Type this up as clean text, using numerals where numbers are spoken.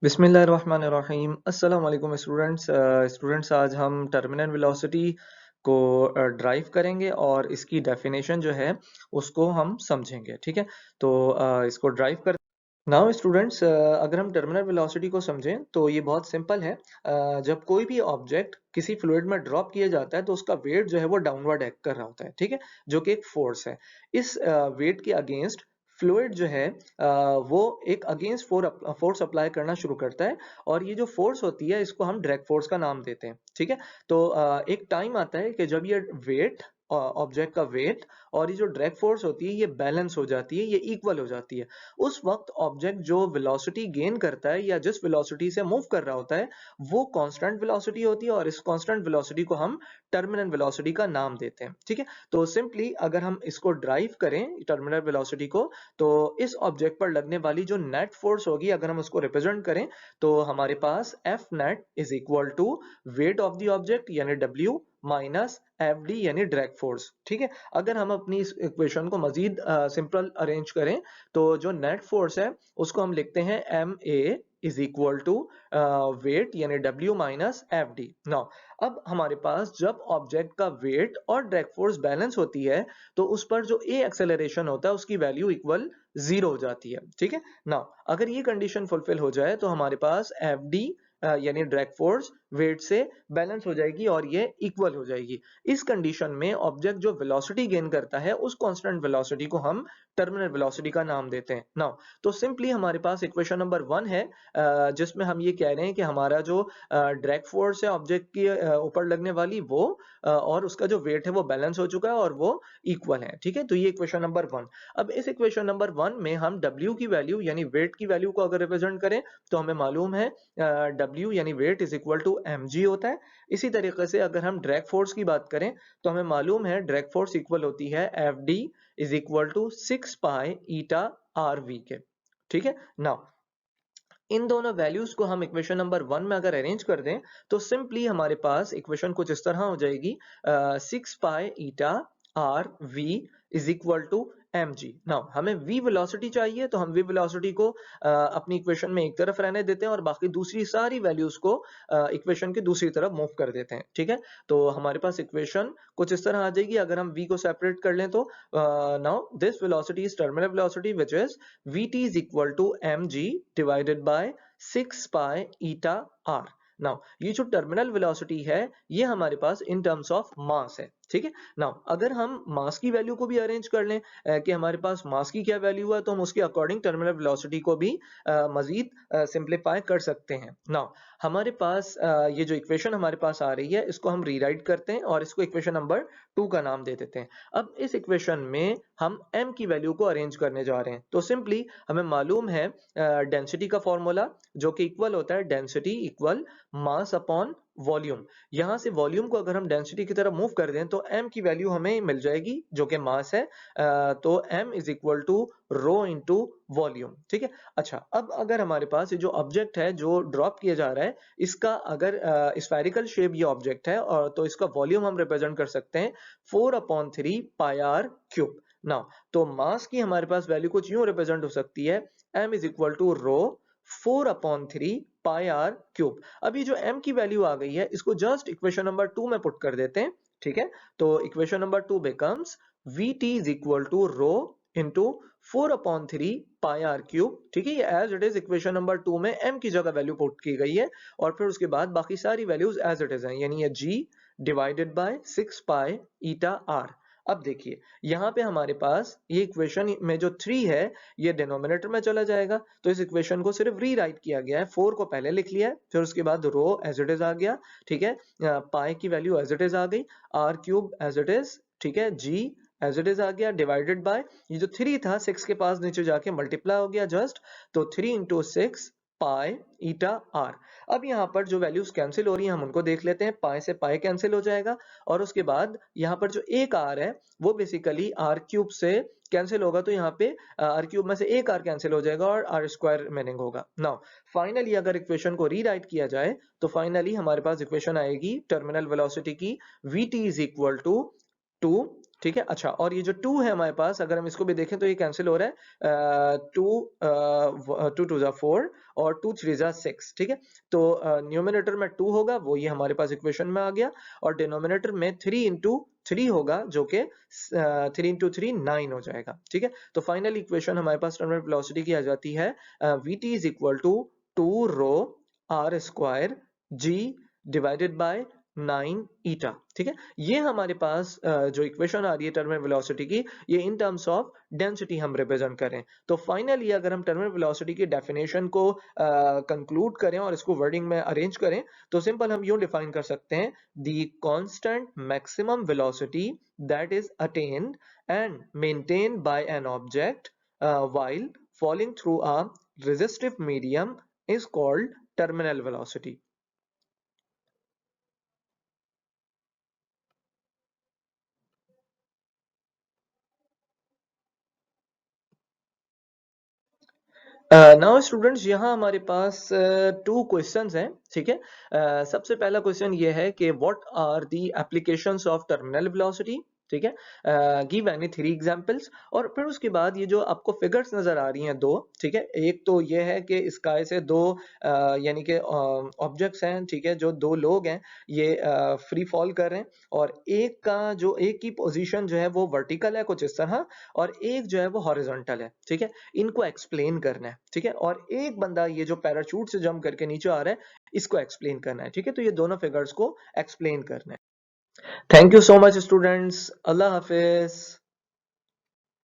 बिस्मिल्लाहिर्रहमानिर्रहीम अस्सलाम वालेकुम स्टूडेंट्स आज हम टर्मिनल वेलोसिटी को ड्राइव करेंगे और इसकी डेफिनेशन जो है उसको हम समझेंगे। ठीक है, तो इसको ड्राइव कर नाउ स्टूडेंट्स, अगर हम टर्मिनल वेलोसिटी को समझें तो ये बहुत सिंपल है। जब कोई भी ऑब्जेक्ट किसी फ्लूइड में ड्रॉप किया जाता है तो उसका वेट जो है वो डाउनवर्ड एक्ट कर रहा होता है। ठीक है, जो कि एक फोर्स है। इस वेट के अगेंस्ट फ्लूइड जो है वो एक अगेंस्ट फोर्स अप्लाई करना शुरू करता है और ये जो फोर्स होती है इसको हम ड्रैग फोर्स का नाम देते हैं। ठीक है, तो एक टाइम आता है कि जब ये वेट ऑब्जेक्ट का वेट और ये जो ड्रैग फोर्स होती है ये बैलेंस हो जाती है, ये इक्वल हो जाती है। उस वक्त ऑब्जेक्ट जो वेलोसिटी गेन करता है या जिस वेलोसिटी से मूव कर रहा होता है वो कांस्टेंट वेलोसिटी होती है और इस कांस्टेंट वेलोसिटी को हम टर्मिनल वेलोसिटी का नाम देते हैं। ठीक है, तो सिंपली अगर हम इसको ड्राइव करें टर्मिनल वेलोसिटी को, तो इस ऑब्जेक्ट पर लगने वाली जो नेट फोर्स होगी अगर हम उसको रिप्रेजेंट करें तो हमारे पास F net is equal to weight of the object यानी डब्ल्यू माइनस एफ डी यानी ड्रैग फोर्स। ठीक है, अगर हम अपनी इस इक्वेशन को मजीद सिंपल अरेंज करें तो जो नेट फोर्स है उसको हम लिखते हैं M A is equal to weight यानी W minus F D. Now अब हमारे पास जब ऑब्जेक्ट का वेट और ड्रैग फोर्स बैलेंस होती है तो उस पर जो ए एक्सेलरेशन होता है उसकी वैल्यू इक्वल 0 हो जाती है। ठीक है, नाउ अगर ये कंडीशन फुलफिल हो जाए तो हमारे पास एफ डी यानी ड्रैग फोर्स वेट से बैलेंस हो जाएगी और ये इक्वल हो जाएगी। इस कंडीशन में ऑब्जेक्ट जो वेलोसिटी गेन करता है उस कांस्टेंट वेलोसिटी को हम टर्मिनल वेलोसिटी का नाम देते हैं। नाउ तो सिंपली हमारे पास इक्वेशन नंबर 1 है जिसमें हम ये कह रहे हैं कि हमारा जो ड्रैग फोर्स है ऑब्जेक्ट के ऊपर लगने वाली वो और उसका जो वेट है वो बैलेंस हो चुका है और वो इक्वल है। ठीक है, तो ये इक्वेशन नंबर 1। अब इस इक्वेशन नंबर 1 में हम W की वैल्यू यानी वेट की वैल्यू को अगर रिप्रेजेंट करें तो हमें मालूम है W यानी weight is equal to mg होता है। इसी तरीके से अगर हम ड्रैग फोर्स की बात करें तो हमें मालूम है ड्रैग फोर्स इक्वल होती है Fd is equal to 6 pi eta are v k. ठीक है, नाउ इन दोनों वैल्यूज को हम इक्वेशन नंबर 1 में अगर अरेंज कर दें तो सिंपली हमारे पास इक्वेशन कुछ इस तरह हो जाएगी 6 pi eta are V is equal to M G. Now हमें v वेलोसिटी चाहिए तो हम v वेलोसिटी को अपनी इक्वेशन में एक तरफ रहने देते हैं और बाकी दूसरी सारी वैल्यूज को इक्वेशन की दूसरी तरफ मूव कर देते हैं। ठीक है, तो हमारे पास इक्वेशन कुछ इस तरह आ जाएगी। अगर हम v को सेपरेट कर लें तो now this velocity is terminal velocity which is vt is equal to mg divided by 6 pi eta r। Now ये जो टर्मिनल वेलोसिटी है ये हमारे पास इन टर्म्स ऑफ मास है। ठीक है, नाउ अगर हम मास की वैल्यू को भी अरेंज कर लें कि हमारे पास मास की क्या वैल्यू है तो हम उसके अकॉर्डिंग टर्मिनल वेलोसिटी को भी मजीद सिंप्लीफाई कर सकते हैं। नाउ हमारे पास ये जो इक्वेशन हमारे पास आ रही है इसको हम रीराइट करते हैं और इसको इक्वेशन नंबर 2 का नाम दे देते हैं। अब इस इक्वेशन में हम m की वैल्यू को अरेंज करने जा रहे हैं तो सिंपली हमें मालूम है डेंसिटी का फॉर्मूला जो कि इक्वल होता है density equal mass upon volume. यहां से वॉल्यूम को अगर हम डेंसिटी की तरफ मूव कर दें तो m की वैल्यू हमें मिल जाएगी जो कि मास है। तो m is equal to rho into volume. ठीक है, अच्छा अब अगर हमारे पास ये जो ऑब्जेक्ट है जो ड्रॉप किया जा रहा है इसका अगर स्फेरिकल शेप ये ऑब्जेक्ट है और तो इसका वॉल्यूम हम रिप्रेजेंट कर सकते हैं 4/3 पाई आर क्यूब। नाउ तो मास की हमारे पास वैल्यू कुछ यूं रिप्रेजेंट हो सकती है m is equal to rho 4/3 pi r cube. अब ये जो m की वैल्यू आ गई है इसको जस्ट इक्वेशन नंबर 2 में पुट कर देते हैं। ठीक है, तो equation number 2 becomes vt is equal to rho into 4/3 pi r cube. ठीक है, ये as it is equation number 2 में m की जगह वैल्यू पुट की गई है और फिर उसके बाद बाकी सारी वैल्यूज एज इट इज हैं यानी ये g divided by 6 pi eta r. अब देखिए यहाँ पे हमारे पास ये इक्वेशन में जो 3 है ये डिनोमिनेटर में चला जाएगा तो इस इक्वेशन को सिर्फ रीराइट किया गया है। 4 को पहले लिख लिया है फिर उसके बाद रो एज इट इज आ गया। ठीक है, पाई की वैल्यू एज इट इज आ गई, r cube as it is, ठीक है, जी एज इट इज आ गया डिवाइडेड बाय ये जो 3 था 6 के पास नीचे जाके मल्टीप्लाई हो गया जस्ट, तो 3 इंटू 6 पाई ईटा आर। अब यहाँ पर जो वैल्यूज कैंसिल हो रही हैं हम उनको देख लेते हैं। पाई से पाई कैंसिल हो जाएगा और उसके बाद यहाँ पर जो एक आर है वो बेसिकली आर क्यूब से कैंसिल होगा तो यहाँ पे आर क्यूब में से एक आर कैंसिल हो जाएगा और आर स्क्वायर रिमेनिंग होगा। नाउ फाइनली अगर इक्वेशन को रीराइट किया जाए तो फाइनली हमारे पास इक्वेशन आएगी टर्मिनल वेलोसिटी की vt इज इक्वल टू 2 ठीक है। अच्छा, और ये जो 2 है हमारे पास, अगर हम इसको भी देखें तो ये कैंसिल हो रहा है। 2 2 जा 4 और 2 3 जा 6, ठीक है। तो न्यूमरेटर में 2 होगा, वो ये हमारे पास इक्वेशन में आ गया, और डिनोमिनेटर में 3 इंटू 3 होगा, जो कि 3 इंटू 3 9 हो जाएगा, ठीक है। तो फाइनल इक्वेशन हमारे पास टर्मिनल वेलोसिटी की आ जाती है Vt is equal to 2 rho r square g divided by 9 eta, ठीक है। ये हमारे पास जो इक्वेशन आ रही है टर्मिनल वेलोसिटी की, ये इन टर्म्स ऑफ डेंसिटी हम रिप्रेजेंट करें। तो फाइनली अगर हम टर्मिनल वेलोसिटी की डेफिनेशन को कंक्लूड करें और इसको वर्डिंग में अरेंज करें, तो सिंपल हम यूं डिफाइन कर सकते हैं, the constant maximum velocity that is attend and maintained by an object while falling through a resistive medium is called terminal velocity. Now students, यहाँ हमारे पास 2 क्वेश्चंस हैं, ठीक है। सबसे पहला क्वेश्चन ये है कि what are the applications of terminal velocity, ठीक है। गिव एनी 3 एग्जांपल्स, और फिर उसके बाद ये जो आपको फिगर्स नजर आ रही हैं 2, ठीक है। एक तो ये है कि स्काई से 2 यानी कि ऑब्जेक्ट्स हैं, ठीक है, जो 2 लोग हैं, ये फ्री फॉल कर रहे हैं, और एक की पोजीशन जो है वो वर्टिकल है कुछ इस तरह, और एक जो है वो हॉरिजॉन्टल है, ठीक है। इनको एक्सप्लेन करना है, ठीक है। और एक बंदा ये जो पैराशूट से जंप करके नीचे आ रहा है, इसको एक्सप्लेन करना है, ठीक है। तो ये दोनों फिगर्स को एक्सप्लेन करना है। Thank you so much students, Allah Hafiz.